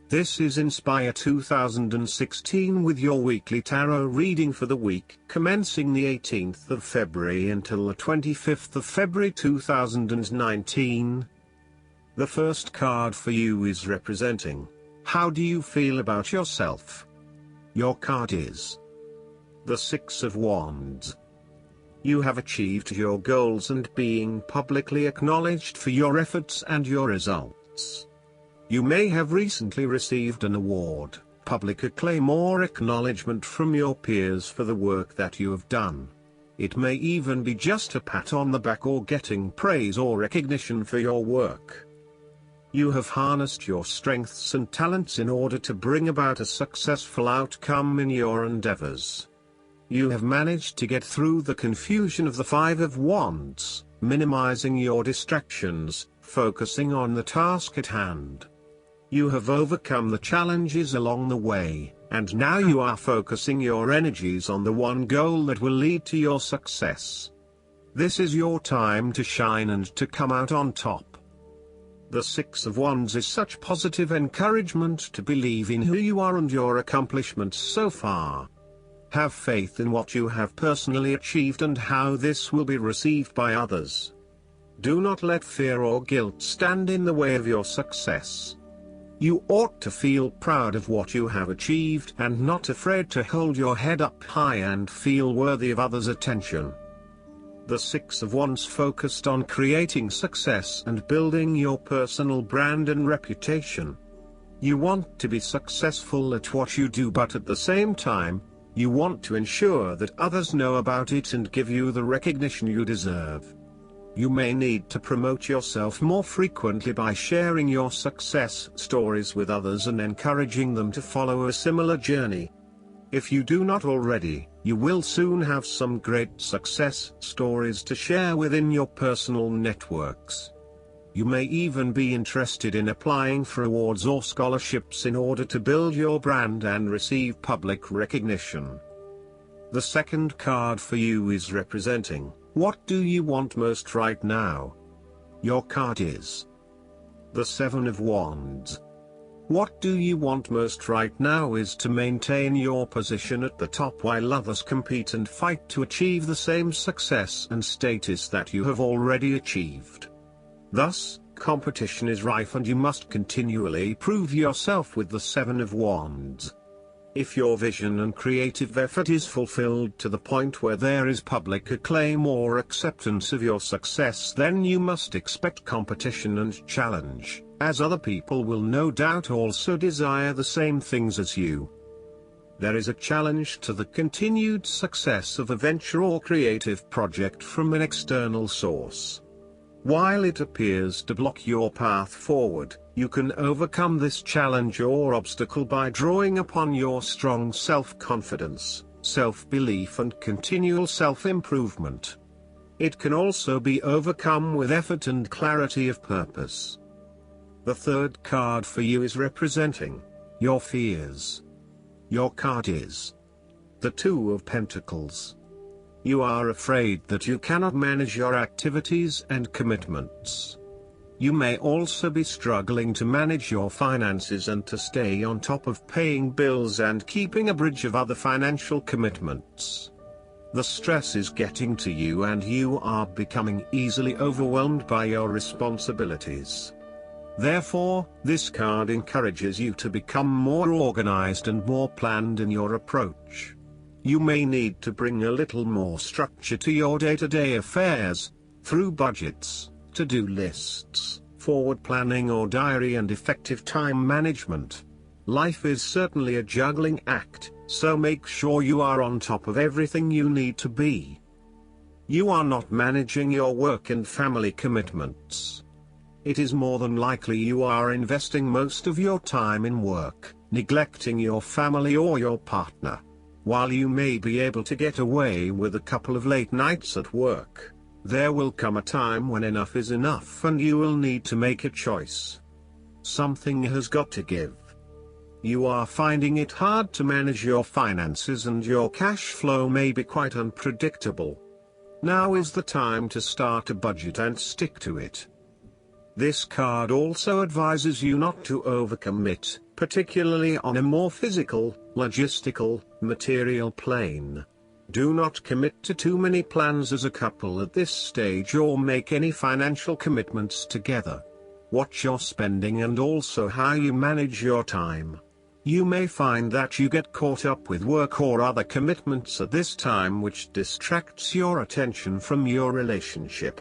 This is Inspire 2016 with your weekly tarot reading for the week commencing the 18th of February until the 25th of February 2019. The first card for you is representing, how do you feel about yourself? Your card is the Six of Wands. You have achieved your goals and being publicly acknowledged for your efforts and your results. You may have recently received an award, public acclaim or acknowledgement from your peers for the work that you have done. It may even be just a pat on the back or getting praise or recognition for your work. You have harnessed your strengths and talents in order to bring about a successful outcome in your endeavors. You have managed to get through the confusion of the Five of Wands, minimizing your distractions, focusing on the task at hand. You have overcome the challenges along the way, and now you are focusing your energies on the one goal that will lead to your success. This is your time to shine and to come out on top. The Six of Wands is such positive encouragement to believe in who you are and your accomplishments so far. Have faith in what you have personally achieved and how this will be received by others. Do not let fear or guilt stand in the way of your success. You ought to feel proud of what you have achieved and not afraid to hold your head up high and feel worthy of others' attention. The Six of Wands focused on creating success and building your personal brand and reputation. You want to be successful at what you do, but at the same time, you want to ensure that others know about it and give you the recognition you deserve. You may need to promote yourself more frequently by sharing your success stories with others and encouraging them to follow a similar journey. If you do not already, you will soon have some great success stories to share within your personal networks. You may even be interested in applying for awards or scholarships in order to build your brand and receive public recognition. The second card for you is representing, what do you want most right now? Your card is the Seven of Wands. What do you want most right now is to maintain your position at the top while others compete and fight to achieve the same success and status that you have already achieved. Thus, competition is rife and you must continually prove yourself with the Seven of Wands. If your vision and creative effort is fulfilled to the point where there is public acclaim or acceptance of your success, then you must expect competition and challenge, as other people will no doubt also desire the same things as you. There is a challenge to the continued success of a venture or creative project from an external source. While it appears to block your path forward, you can overcome this challenge or obstacle by drawing upon your strong self-confidence, self-belief and continual self-improvement. It can also be overcome with effort and clarity of purpose. The third card for you is representing your fears. Your card is the Two of Pentacles. You are afraid that you cannot manage your activities and commitments. You may also be struggling to manage your finances and to stay on top of paying bills and keeping a bridge of other financial commitments. The stress is getting to you and you are becoming easily overwhelmed by your responsibilities. Therefore, this card encourages you to become more organized and more planned in your approach. You may need to bring a little more structure to your day-to-day affairs, through budgets, to-do lists, forward planning or diary and effective time management. Life is certainly a juggling act, so make sure you are on top of everything you need to be. You are not managing your work and family commitments. It is more than likely you are investing most of your time in work, neglecting your family or your partner. While you may be able to get away with a couple of late nights at work, there will come a time when enough is enough and you will need to make a choice. Something has got to give. You are finding it hard to manage your finances and your cash flow may be quite unpredictable. Now is the time to start a budget and stick to it. This card also advises you not to overcommit, particularly on a more physical, logistical, material plane. Do not commit to too many plans as a couple at this stage or make any financial commitments together. Watch your spending and also how you manage your time. You may find that you get caught up with work or other commitments at this time which distracts your attention from your relationship.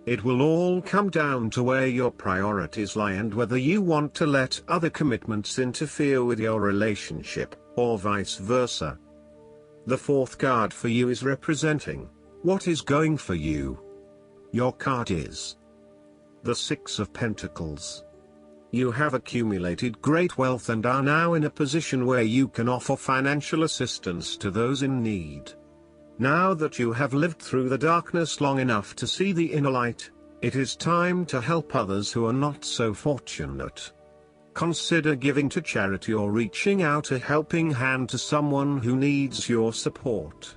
It will all come down to where your priorities lie and whether you want to let other commitments interfere with your relationship, or vice versa. The fourth card for you is representing what is going for you. Your card is the Six of Pentacles. You have accumulated great wealth and are now in a position where you can offer financial assistance to those in need. Now that you have lived through the darkness long enough to see the inner light, it is time to help others who are not so fortunate. Consider giving to charity or reaching out a helping hand to someone who needs your support.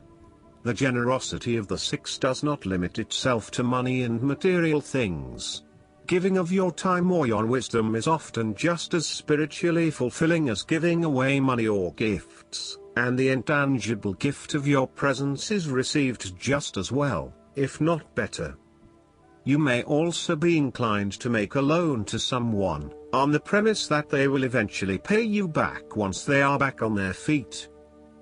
The generosity of the Six does not limit itself to money and material things. Giving of your time or your wisdom is often just as spiritually fulfilling as giving away money or gifts, and the intangible gift of your presence is received just as well, if not better. You may also be inclined to make a loan to someone, on the premise that they will eventually pay you back once they are back on their feet.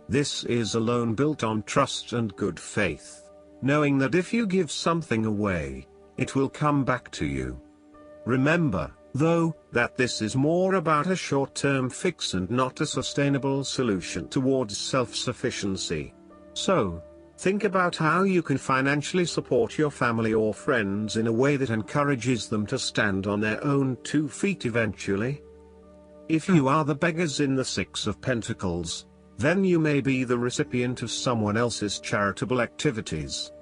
This is a loan built on trust and good faith, knowing that if you give something away, it will come back to you. Remember, though, that this is more about a short-term fix and not a sustainable solution towards self-sufficiency. So, think about how you can financially support your family or friends in a way that encourages them to stand on their own 2 feet eventually. If you are the beggars in the Six of Pentacles, then you may be the recipient of someone else's charitable activities.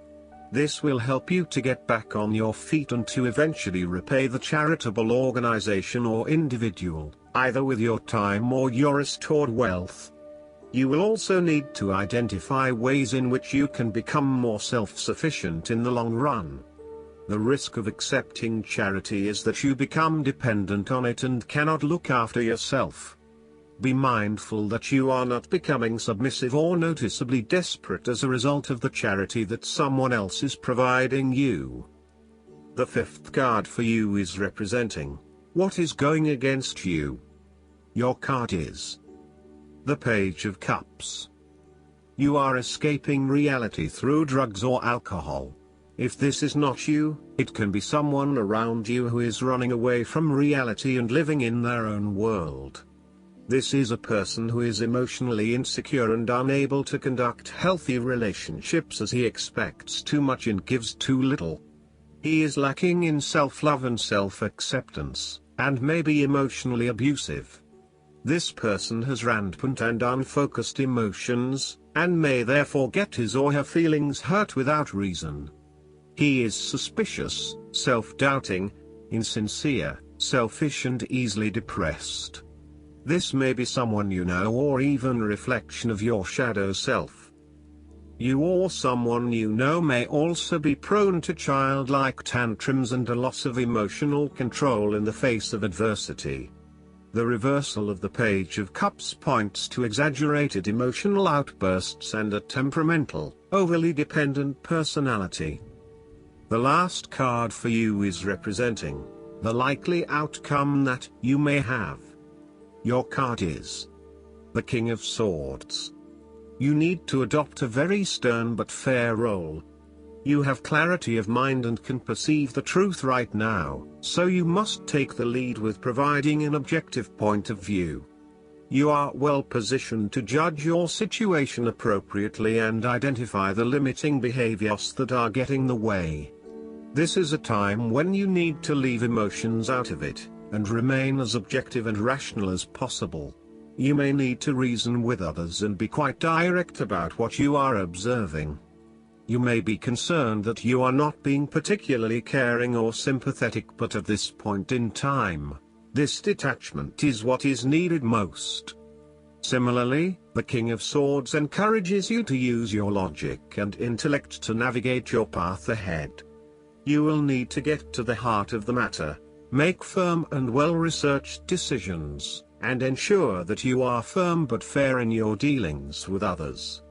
This will help you to get back on your feet and to eventually repay the charitable organization or individual, either with your time or your restored wealth. You will also need to identify ways in which you can become more self-sufficient in the long run. The risk of accepting charity is that you become dependent on it and cannot look after yourself. Be mindful that you are not becoming submissive or noticeably desperate as a result of the charity that someone else is providing you. The fifth card for you is representing what is going against you. Your card is the Page of Cups. You are escaping reality through drugs or alcohol. If this is not you, it can be someone around you who is running away from reality and living in their own world. This is a person who is emotionally insecure and unable to conduct healthy relationships as he expects too much and gives too little. He is lacking in self-love and self-acceptance, and may be emotionally abusive. This person has rampant and unfocused emotions, and may therefore get his or her feelings hurt without reason. He is suspicious, self-doubting, insincere, selfish and easily depressed. This may be someone you know or even a reflection of your shadow self. You or someone you know may also be prone to childlike tantrums and a loss of emotional control in the face of adversity. The reversal of the Page of Cups points to exaggerated emotional outbursts and a temperamental, overly dependent personality. The last card for you is representing the likely outcome that you may have. Your card is the King of Swords. You need to adopt a very stern but fair role. You have clarity of mind and can perceive the truth right now, so you must take the lead with providing an objective point of view. You are well positioned to judge your situation appropriately and identify the limiting behaviors that are getting in the way. This is a time when you need to leave emotions out of it, and remain as objective and rational as possible. You may need to reason with others and be quite direct about what you are observing. You may be concerned that you are not being particularly caring or sympathetic, but at this point in time, this detachment is what is needed most. Similarly, the King of Swords encourages you to use your logic and intellect to navigate your path ahead. You will need to get to the heart of the matter, make firm and well-researched decisions, and ensure that you are firm but fair in your dealings with others.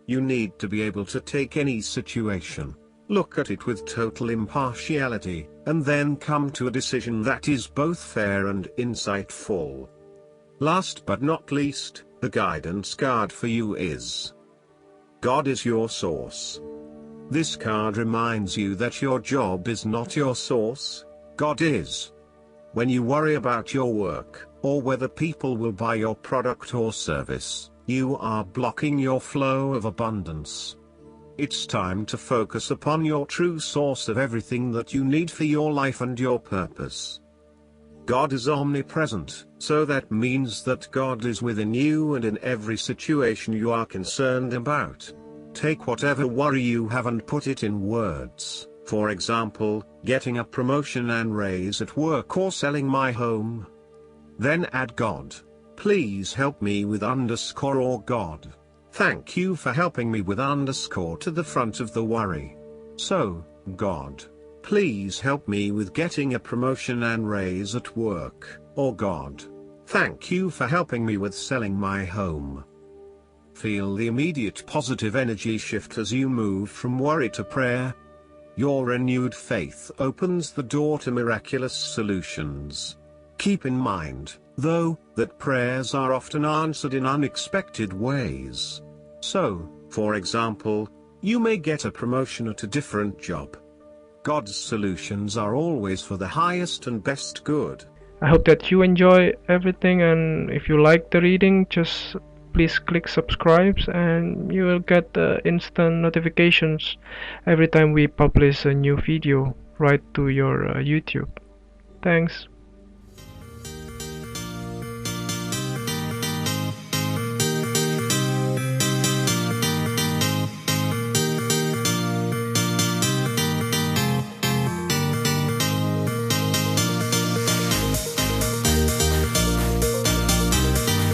You need to be able to take any situation, look at it with total impartiality, and then come to a decision that is both fair and insightful. Last but not least, the guidance card for you is God is your source. This card reminds you that your job is not your source, God is. When you worry about your work, or whether people will buy your product or service, you are blocking your flow of abundance. It's time to focus upon your true source of everything that you need for your life and your purpose. God is omnipresent, so that means that God is within you and in every situation you are concerned about. Take whatever worry you have and put it in words, for example, getting a promotion and raise at work or selling my home. Then add God. Please help me with _ or God. Thank you for helping me with _ to the front of the worry. So, God. Please help me with getting a promotion and raise at work, or God. Thank you for helping me with selling my home. Feel the immediate positive energy shift as you move from worry to prayer. Your renewed faith opens the door to miraculous solutions. Keep in mind, though, that prayers are often answered in unexpected ways. So, for example, you may get a promotion at a different job. God's solutions are always for the highest and best good. I hope that you enjoy everything, and if you like the reading, just please click subscribe and you will get instant notifications every time we publish a new video right to your YouTube. Thanks.